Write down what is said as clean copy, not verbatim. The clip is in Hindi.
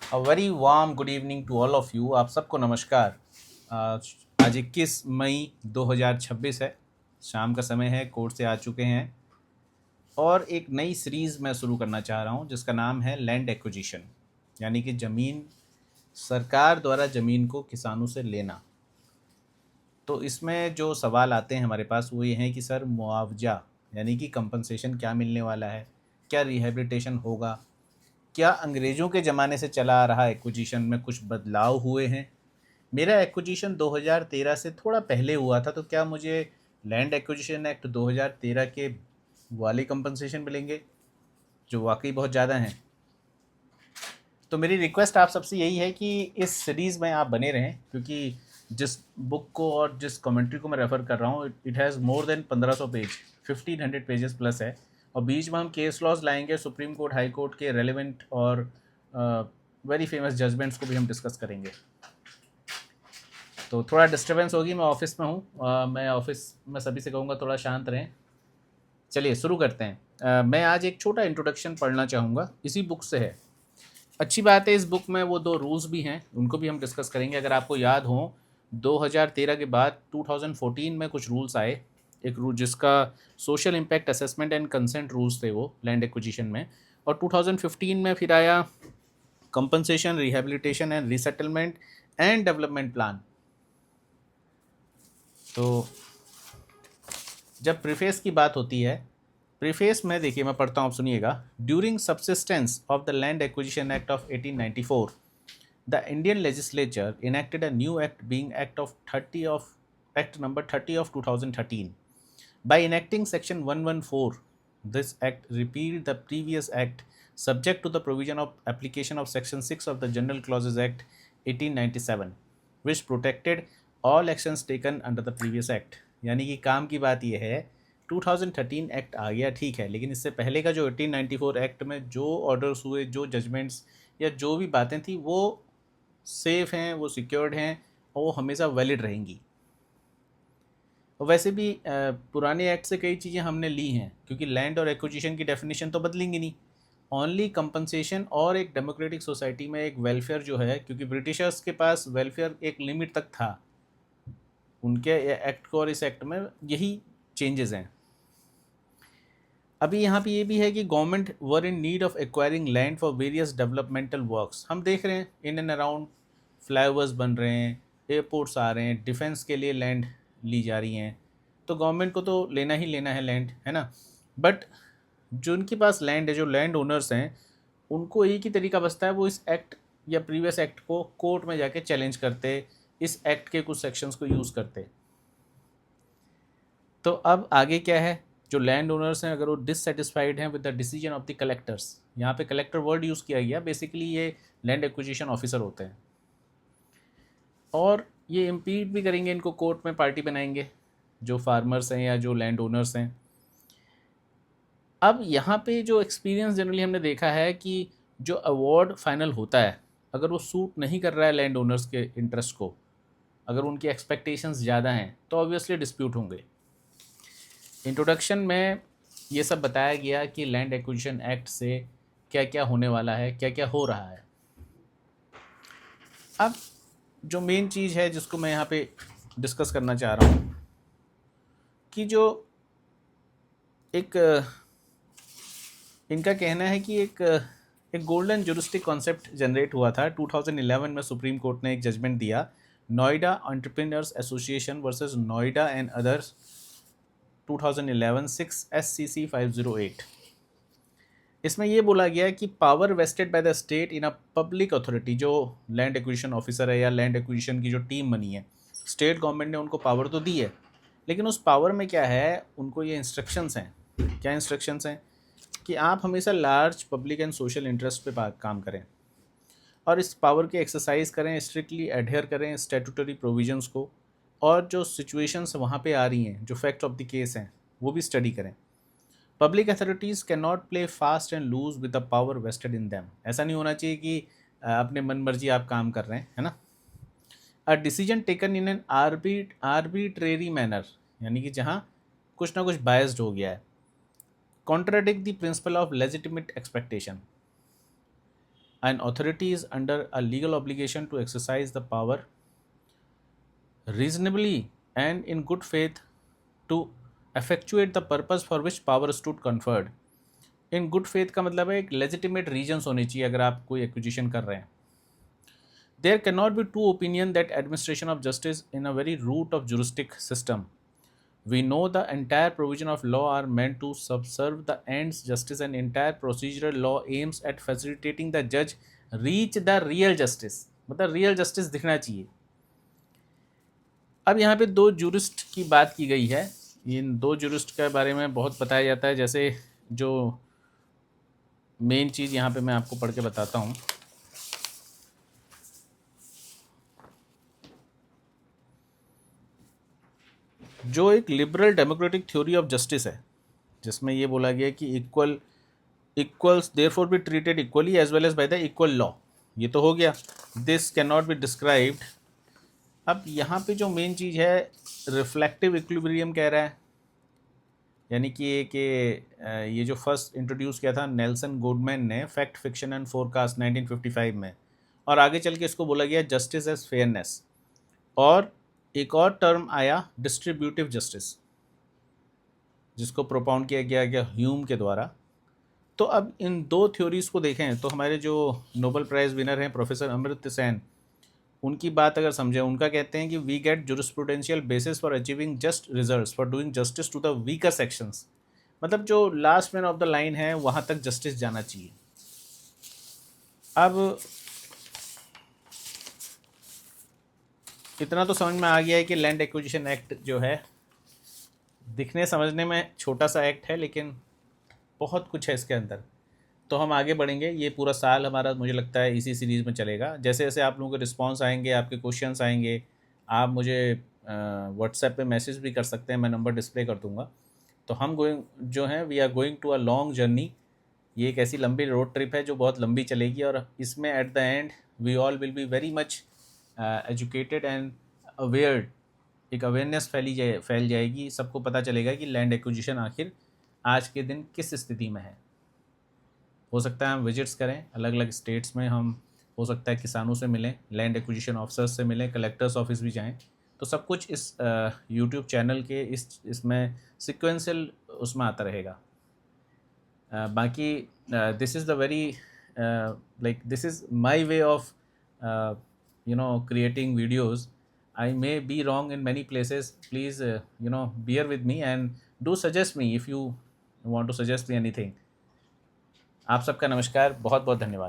A very warm good evening to all of you. आप सबको नमस्कार। आज 21 मई 2026 है। शाम का समय है, कोर्ट से आ चुके हैं और एक नई सीरीज़ मैं शुरू करना चाह रहा हूँ जिसका नाम है लैंड एक्विजिशन, यानी कि ज़मीन, सरकार द्वारा ज़मीन को किसानों से लेना। तो इसमें जो सवाल आते हैं हमारे पास वो ये हैं कि सर मुआवजा यानी कि कंपनसेशन क्या मिलने वाला है, क्या रिहैबिलिटेशन होगा, क्या अंग्रेज़ों के ज़माने से चला आ रहा एक्विजिशन में कुछ बदलाव हुए हैं। मेरा एक्विजिशन 2013 से थोड़ा पहले हुआ था, तो क्या मुझे लैंड एक्विजिशन एक्ट 2013 के वाले कंपनसेशन मिलेंगे जो वाकई बहुत ज़्यादा हैं। तो मेरी रिक्वेस्ट आप सबसे यही है कि इस सीरीज़ में आप बने रहें, क्योंकि जिस बुक को और जिस कमेंट्री को मैं रेफ़र कर रहा हूँ it has more than 1500 page, 1500 pages plus है। और बीच में हम केस लॉज लाएंगे, सुप्रीम कोर्ट, हाई कोर्ट के रेलिवेंट और वेरी फेमस जजमेंट्स को भी हम डिस्कस करेंगे। तो थोड़ा डिस्टर्बेंस होगी, मैं ऑफिस में हूँ। मैं ऑफिस में सभी से कहूँगा थोड़ा शांत रहें। चलिए शुरू करते हैं। मैं आज एक छोटा इंट्रोडक्शन पढ़ना चाहूँगा, इसी बुक से है। अच्छी बात है, इस बुक में वो 2 रूल्स भी हैं, उनको भी हम डिस्कस करेंगे। अगर आपको याद हो, 2013 के बाद 2014 में कुछ रूल्स आए। एक रूल जिसका social impact assessment and consent rules थे वो लैंड एक्विजिशन में। और 2015 में फिर आया compensation, rehabilitation and resettlement and development plan. तो जब प्रीफेस की बात होती है, प्रीफेस में देखिए मैं पढ़ता हूँ, आप सुनिएगा। During subsistence of the land acquisition act of 1894, the Indian legislature enacted a new act being act number 30 of 2013. By enacting section 114, this act repealed the previous act subject to the provision of application of section 6 of the General Clauses Act 1897, which protected all actions taken under the previous act. यानी कि काम की बात यह है, 2013 एक्ट आ गया ठीक है, लेकिन इससे पहले का जो 1894 एक्ट में जो ऑर्डर्स हुए, जो जजमेंट्स या जो भी बातें थी, वो सेफ़ हैं, वो सिक्योर्ड हैं और वो हमेशा वैलिड रहेंगी। और वैसे भी पुराने एक्ट से कई चीज़ें हमने ली हैं, क्योंकि लैंड और एक्विजिशन की डेफिनेशन तो बदलेंगी नहीं। ओनली कंपनसेशन और एक डेमोक्रेटिक सोसाइटी में एक वेलफेयर जो है, क्योंकि ब्रिटिशर्स के पास वेलफेयर एक लिमिट तक था, उनके एक्ट को और इस एक्ट में यही चेंजेस हैं। अभी यहाँ पे ये भी है कि government were in need of acquiring land for various developmental works. हम देख रहे हैं इन एंड अराउंड फ्लाईओवर्स बन रहे हैं, एयरपोर्ट्स आ रहे हैं, डिफेंस के लिए लैंड ली जा रही हैं। तो गवर्नमेंट को तो लेना ही लेना है लैंड, है ना। बट जो उनके पास लैंड है, जो लैंड ओनर्स हैं, उनको एक ही तरीका बचता है, वो इस एक्ट या प्रीवियस एक्ट को कोर्ट में जाके चैलेंज करते, इस एक्ट के कुछ सेक्शंस को यूज़ करते। तो अब आगे क्या है, जो लैंड ओनर्स हैं, अगर वो डिससेटिस्फाइड हैं with the decision of the collectors, यहाँ पे कलेक्टर वर्ड यूज़ किया गया, बेसिकली ये लैंड एक्विजिशन ऑफिसर होते हैं, और ये इम्पीड भी करेंगे, इनको कोर्ट में पार्टी बनाएंगे, जो फार्मर्स हैं या जो लैंड ओनर्स हैं। अब यहाँ पे जो एक्सपीरियंस जनरली हमने देखा है कि जो अवार्ड फाइनल होता है, अगर वो सूट नहीं कर रहा है लैंड ओनर्स के इंटरेस्ट को, अगर उनकी एक्सपेक्टेशंस ज़्यादा हैं, तो ऑब्वियसली डिस्प्यूट होंगे। इंट्रोडक्शन में ये सब बताया गया कि लैंड एक्विजिशन एक्ट से क्या क्या होने वाला है, क्या क्या हो रहा है। अब जो मेन चीज़ है जिसको मैं यहाँ पे डिस्कस करना चाह रहा हूँ, कि जो एक इनका कहना है कि एक गोल्डन जुरिस्टिक कॉन्सेप्ट जनरेट हुआ था 2011 में। सुप्रीम कोर्ट ने एक जजमेंट दिया, Noida entrepreneurs association versus Noida and others 2011 6 SCC 508। इसमें ये बोला गया कि power vested by the state in a public authority, जो लैंड एक्विजिशन ऑफिसर है या लैंड एक्विजिशन की जो टीम बनी है, स्टेट गवर्नमेंट ने उनको पावर तो दी है, लेकिन उस पावर में क्या है, उनको ये इंस्ट्रक्शंस हैं। क्या इंस्ट्रक्शंस हैं? कि आप हमेशा large public and social interest पे काम करें और इस पावर की एक्सरसाइज करें, स्ट्रिक्टली एडहेयर करें स्टैट्यूटरी प्रोविजंस को, और जो सिचुएशंस वहाँ पे आ रही हैं, जो फैक्ट ऑफ द केस हैं, वो भी स्टडी करें। Public authorities can not play fast and loose with the power vested in them. ऐसा नहीं होना चाहिए कि अपने मन मर्जी आप काम कर रहे हैं, है ना। A decision taken in an arbitrary manner, यानी कि जहाँ कुछ ना कुछ बायस्ड हो गया है। Contradict the principle of legitimate expectation, An authority is under a legal obligation to exercise the power reasonably and in good faith to effectuate the purpose for which power stood conferred. In good faith का मतलब है एक लेजिटिमेट रीजन्स होनी चाहिए अगर आप कोई एक्विजिशन कर रहे हैं. There can not be two opinion that administration of justice in a very root of juristic system. We know the entire provision of law are meant to subserve the ends justice and entire procedural law aims at facilitating the judge reach the real justice. मतलब रियल जस्टिस दिखना चाहिए. अब यहाँ पे दो जूरिस्ट की बात की गई है. इन दो जूरिस्ट के बारे में बहुत बताया जाता है. जैसे जो मेन चीज़ यहाँ पे मैं आपको पढ़ के बताता हूँ. जो एक liberal democratic theory of justice है जिसमें ये बोला गया कि equals therefore be treated equally as well as by the equal law. ये तो हो गया. This can not be described. अब यहाँ पे जो मेन चीज़ है रिफ्लेक्टिव इक्विलिब्रियम कह रहा है. यानी कि ये जो फर्स्ट इंट्रोड्यूस किया था नेल्सन गुडमैन ने फैक्ट फिक्शन एंड फोरकास्ट 1955 में. और आगे चल के इसको बोला गया जस्टिस एज फेयरनेस. और एक और टर्म आया डिस्ट्रीब्यूटिव जस्टिस जिसको प्रोपाउंड किया गया ह्यूम के द्वारा. तो अब इन दो थ्योरीज़ को देखें तो हमारे जो नोबेल प्राइज़ विनर हैं प्रोफेसर अमर्त्य सेन, उनकी बात अगर समझें, उनका कहते हैं कि we get jurisprudential basis for achieving just results for doing justice to the weaker sections. मतलब जो last man of the line है वहाँ तक जस्टिस जाना चाहिए. अब इतना तो समझ में आ गया है कि लैंड एक्विजिशन एक्ट जो है दिखने समझने में छोटा सा एक्ट है लेकिन बहुत कुछ है इसके अंदर. तो हम आगे बढ़ेंगे. ये पूरा साल हमारा मुझे लगता है इसी सीरीज़ में चलेगा. जैसे जैसे आप लोगों के रिस्पांस आएंगे, आपके क्वेश्चंस आएंगे, आप मुझे व्हाट्सएप पे मैसेज भी कर सकते हैं. मैं नंबर डिस्प्ले कर दूंगा. तो हम we are going to a long journey. ये एक ऐसी लंबी रोड ट्रिप है जो बहुत लंबी चलेगी और इसमें at the end we all will be very much educated and aware. एक अवेयरनेस फैल जाएगी. सबको पता चलेगा कि लैंड एक्विजिशन आखिर आज के दिन किस स्थिति में है. हो सकता है हम विजिट्स करें अलग अलग स्टेट्स में. हम हो सकता है किसानों से मिलें, लैंड एक्विजिशन ऑफिसर्स से मिलें, कलेक्टर्स ऑफिस भी जाएं. तो सब कुछ इस यूट्यूब चैनल के इसमें सिक्वेंशियल उसमें आता रहेगा. बाकी this is the very like this is my way of creating videos. I may be wrong in many places. Please bear with me and do suggest me if you want to suggest me anything. आप सबका नमस्कार. बहुत बहुत धन्यवाद.